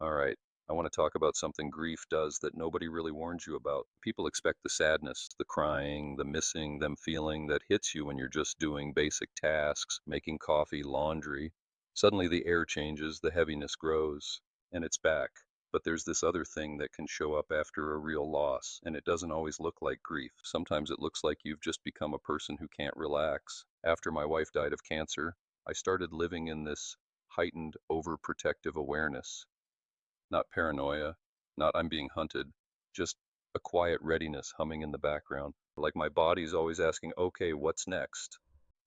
All right. I want to talk about something grief does that nobody really warns you about. People expect the sadness, the crying, the missing, them feeling that hits you when you're just doing basic tasks, making coffee, laundry. Suddenly the air changes, the heaviness grows, and it's back. But there's this other thing that can show up after a real loss, and it doesn't always look like grief. Sometimes it looks like you've just become a person who can't relax. After my wife died of cancer, I started living in this heightened, overprotective awareness. Not paranoia, not I'm being hunted, just a quiet readiness humming in the background. Like my body's always asking, okay, what's next?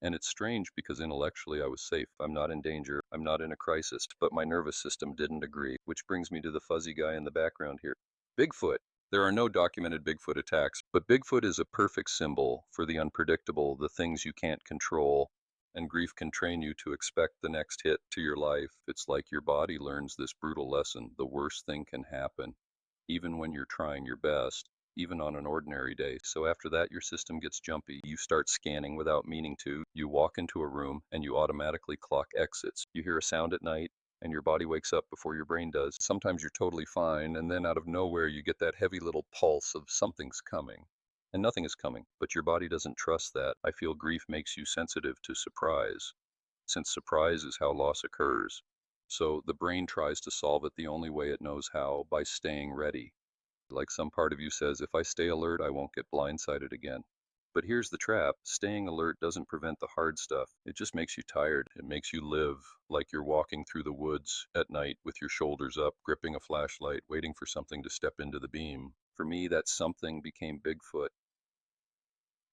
And it's strange because intellectually I was safe. I'm not in danger. I'm not in a crisis. But my nervous system didn't agree, which brings me to the fuzzy guy in the background here. Bigfoot. There are no documented Bigfoot attacks, but Bigfoot is a perfect symbol for the unpredictable, the things you can't control, and grief can train you to expect the next hit to your life. It's like your body learns this brutal lesson. The worst thing can happen, even when you're trying your best, even on an ordinary day. So after that, your system gets jumpy. You start scanning without meaning to. You walk into a room and you automatically clock exits. You hear a sound at night and your body wakes up before your brain does. Sometimes you're totally fine, and then out of nowhere, you get that heavy little pulse of something's coming. And nothing is coming, but your body doesn't trust that. I feel grief makes you sensitive to surprise, since surprise is how loss occurs. So the brain tries to solve it the only way it knows how, by staying ready. Like some part of you says, if I stay alert, I won't get blindsided again. But here's the trap: staying alert doesn't prevent the hard stuff. It just makes you tired. It makes you live like you're walking through the woods at night with your shoulders up, gripping a flashlight, waiting for something to step into the beam. For me, that something became Bigfoot,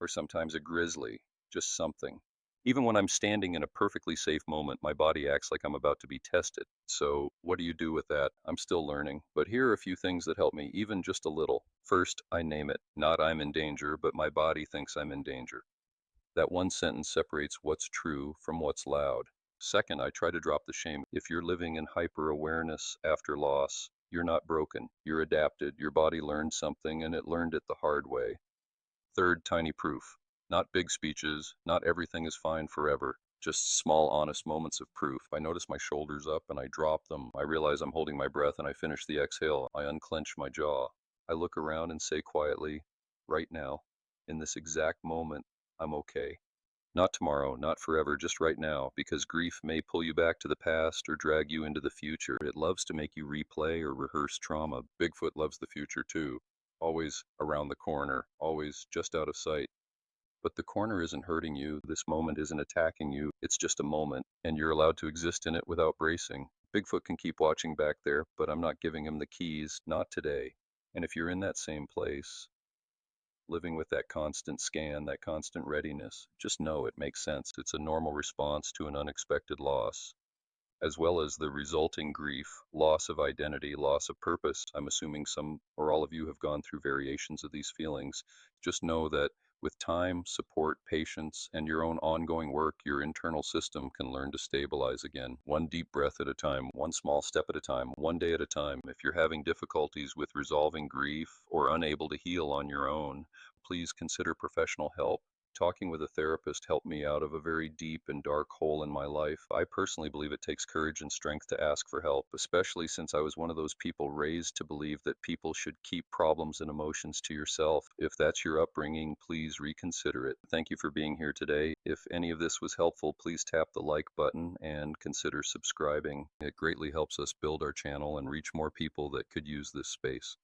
or sometimes a grizzly, just something. Even when I'm standing in a perfectly safe moment, my body acts like I'm about to be tested. So, what do you do with that? I'm still learning. But here are a few things that help me, even just a little. First, I name it. Not I'm in danger, but my body thinks I'm in danger. That one sentence separates what's true from what's loud. Second, I try to drop the shame. If you're living in hyper awareness after loss, you're not broken. You're adapted. Your body learned something and it learned it the hard way. Third, tiny proof. Not big speeches, not everything is fine forever. Just small, honest moments of proof. I notice my shoulders up and I drop them. I realize I'm holding my breath and I finish the exhale. I unclench my jaw. I look around and say quietly, right now, in this exact moment, I'm okay. Not tomorrow, not forever, just right now, because grief may pull you back to the past or drag you into the future. It loves to make you replay or rehearse trauma. Bigfoot loves the future too. Always around the corner, always just out of sight. But the corner isn't hurting you. This moment isn't attacking you. It's just a moment, and you're allowed to exist in it without bracing. Bigfoot can keep watching back there, but I'm not giving him the keys, not today. And if you're in that same place, living with that constant scan, that constant readiness, just know it makes sense. It's a normal response to an unexpected loss, as well as the resulting grief, loss of identity, loss of purpose. I'm assuming some or all of you have gone through variations of these feelings. Just know that with time, support, patience, and your own ongoing work, your internal system can learn to stabilize again. One deep breath at a time, one small step at a time, one day at a time. If you're having difficulties with resolving grief or unable to heal on your own, please consider professional help. Talking with a therapist helped me out of a very deep and dark hole in my life. I personally believe it takes courage and strength to ask for help, especially since I was one of those people raised to believe that people should keep problems and emotions to yourself. If that's your upbringing, please reconsider it. Thank you for being here today. If any of this was helpful, please tap the like button and consider subscribing. It greatly helps us build our channel and reach more people that could use this space.